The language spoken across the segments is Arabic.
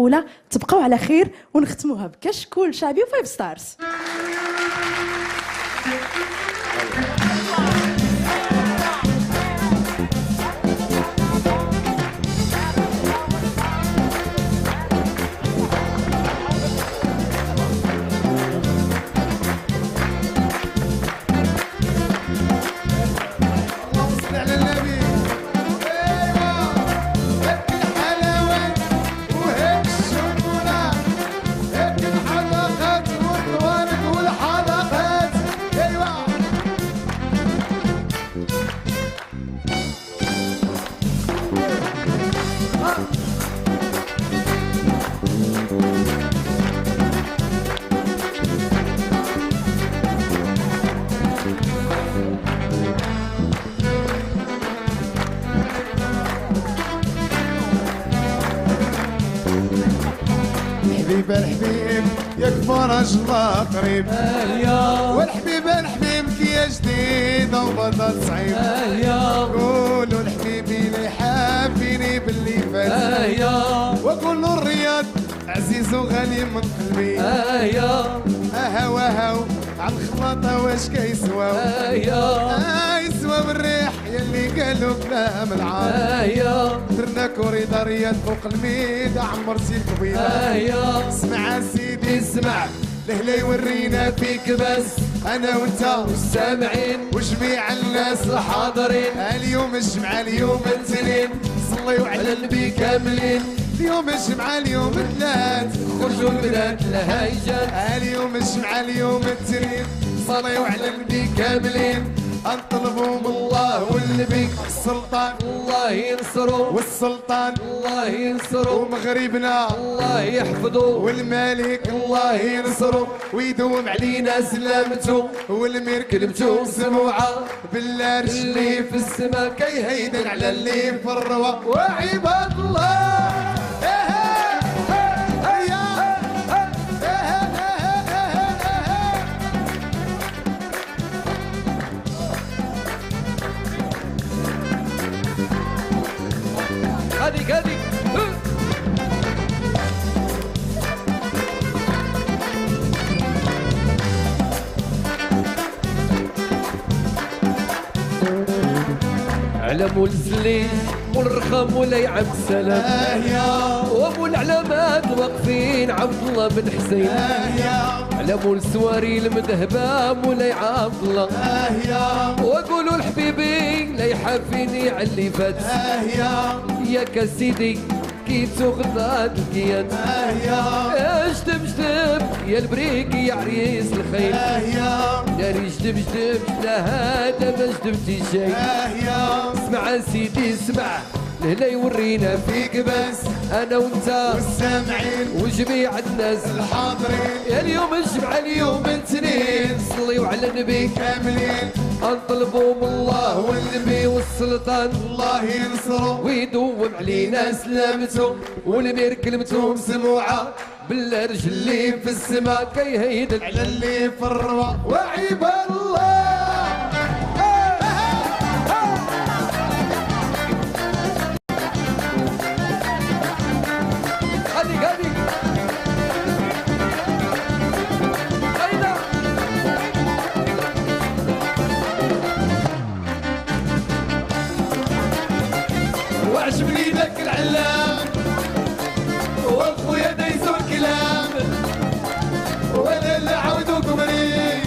الاولى. تبقاو على خير ونختموها بكشكول شعبي و5 ستارز. الحبيب الحبيب ياك فرج الله قريب، والحبيب الحبيب كي جديد وبطل صعيب، قولوا لحبيبي اللي حابيني باللي فات، وقولوا الرياض عزيز وغالي من قلبي، هاو هاو عالخلاطة واش كيسواو، يسوا بالريح يلي قالوا كلام العار، درنا كوريدا رياض فوق الميدة عمرتي الكبيرة، اسمع سيدي اسمع لهلا يورينا فيك بس انا وانت والسامعين وجميع الناس الحاضرين، اليوم الجمعة اليوم الاثنين صليوا على النبي كاملين، اليوم الجمعة اليوم الثلاث خرجوا البنات لهايجات، اليوم الجمعة اليوم الاثنين صليوا على النبي كاملين، انطلبوا من الله والنبي السلطان الله ينصروا والسلطان الله ينصروا ومغربنا الله يحفظوا والملك الله ينصروا ويدوم علينا سلامته والمير كلمته سموعه بالله رجلي في السماء كيهيدن على اللي في الروا وعباد الله هذيك على مول الزليل مول الرخام مولاي عبد السلام وابو العلامات واقفين عبد الله بن حسين على مول السواري المذهبه مولاي عبد الله واقولوا لحبيبي لا يحافيني على اللي فات ياك سيدي كي تاخذ هاد الكيان اشتم شتم يا البريكي يا عريس الخيل ناري شتم شتم لا هذا ما شتمتي شي اسمع سيدي اسمع لهلا يورينا فيك بس انا وانت والسامعين وجميع الناس الحاضرين اليوم الجمعة اليوم الاثنين صليوا على النبي كاملين انطلبوا من الله والنبي والسلطان الله ينصروا ويدوم علينا سلامته والمير كلمتهم سموعه بالرجل اللي في السماء كيهيد على اللي في الروا وعباد الله وعجبني ذاك العلام واخويا دايسوا الكلام وانا اللي عاودوكم ريح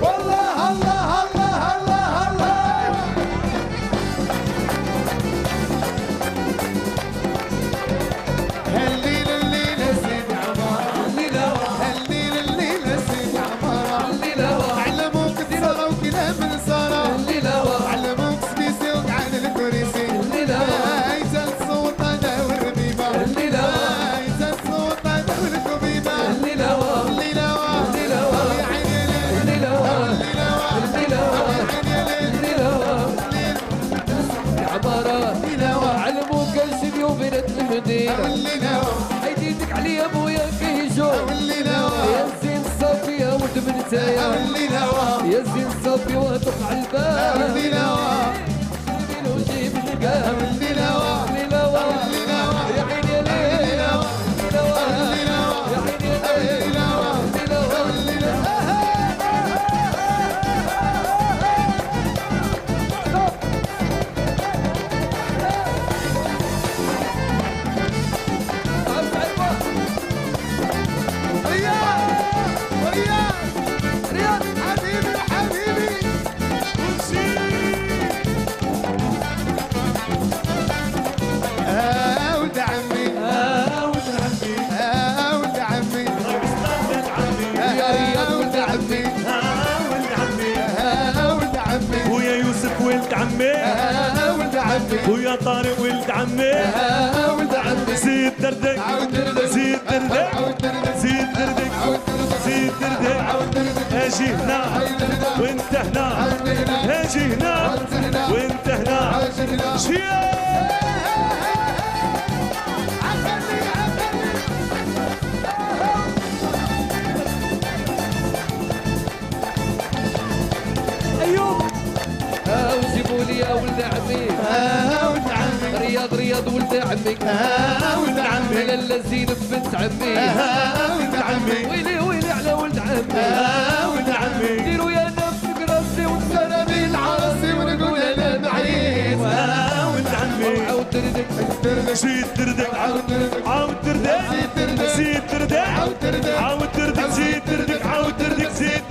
والله الله الله الله الله. هالليل الليلة سيد عمارة، هالليل الليلة سيد عمارة، علموك الصلاة وكلام الصلاة، علموك سبيسي وقعد الكرسي، هايت الصوت انا والربيبة، هايت الصوت انا والكبيبة، الليلة يا عيني ليل، علموك الشبي وبنت المدينة حيديتك علي ابويا كيجو يا زين صافي يا ولد بنتايا يا زين صافي وتطلع الباب وجيب القام يا عيني يا ليل يا عيني رياض حبيبي حبيبي ولد عمي ولد عمي يا رياض ولد عمي ولد عمي ويا يوسف ولد عمي ولد عمي ويا طارق ولد عمي ولد عمي زيد دردك زيد دردك زيد دردك زيد دردك اجي هنا وانت هنا اجي هنا وانت هنا شيا وجيبوا لي يا ولد عمي ولد عمي رياض ولد عمي ولد عمي لالا زينب بنت عمي ولد عمي ويلي على ولد عمي ولد عمي ديروا يا نفسك راسي والسلام العاصي ونقول انا بعيد ولد عمي عاود دردك زيد دردك عاود دردك زيد دردك عاود دردك زيد دردك عاود دردك زيد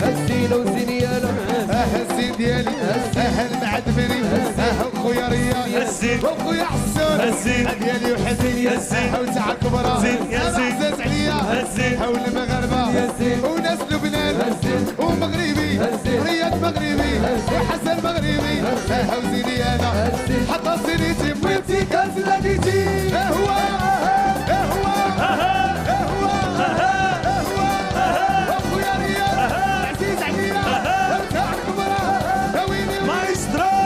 هزينا وزيني يا لمعان الزين ديالي المعدبري خويا رياض الزين وخويا حسون الزين ديالي وحزين الزين وتاع كبرى زين يا زين عزاز عليا الزين هول المغاربه وناس لبنان ومغربي رياض مغربي وحسن مغربي وزيني انا حتى صينيتي بوينتي كاس لقيتي هو هو هو اخويا رياض عزيز عليا وتاع كبرى ويلي مايسترو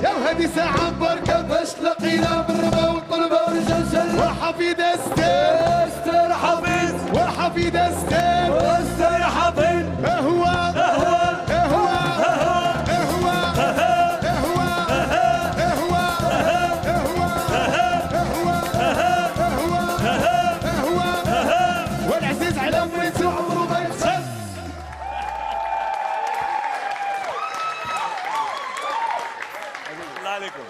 يا وهذه ساعة بركة باش تلاقينا بالربا والطلبة والجلجل وحفيد استر حافظ وحفيد استر واستر حافظ هو هو هو هو والعزيز على مريتو عمرو ما يتخف. الله عليكم